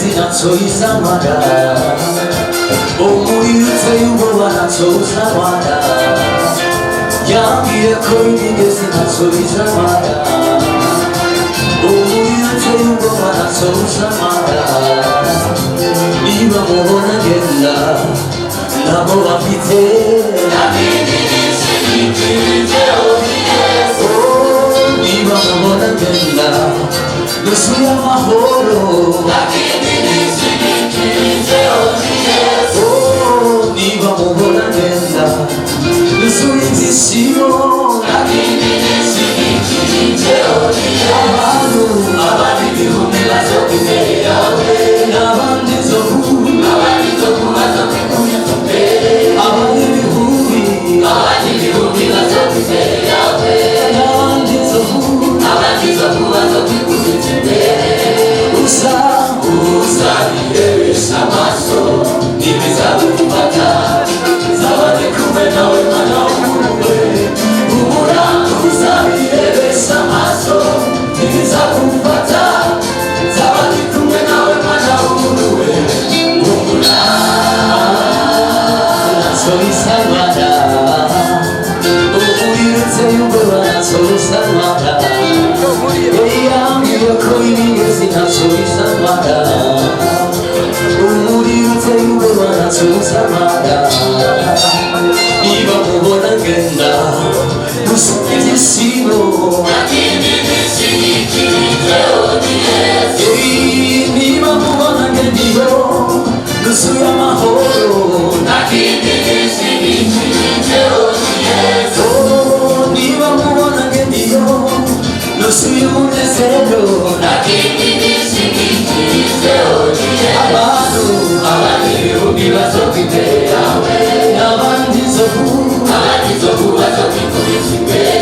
zinatsoisamada omuliyuteyubowa natsosamada yambiyeko ibinge zinatsoisamada omuliyuteyubowa natsosamada niba mubona genda nabo bafite niba mubona genda nusuye amahoro niba mubona genda nusuye ibyishimo abantu abandi ibihumbi bazoka imbere yawe n'abandi inzovu abandi ibihumbi bazoka imbere yawe n'abandi inzovu bazoka ikubita imbere uzabirebesha amaso ntibizagufata zabane kumwe nawe mwana w'umuntu humura uzabirebesha amaso ntibizagufata zabane kumwe nawe mwana w'umuntu humura natsoisamada umulirutse yubowa natsoisamada eyambiyeko ibingezi natsoisamada umulirutse yubowa natsoisamada niba mubona genda nusuye ibyishimo niba mubona genda iyo nusuye amahoro niba mubona genda iyo nusuye umunezero abantu ibihumbi bazoka imbere yawe n'abandi inzovu bazoka ikubita imbere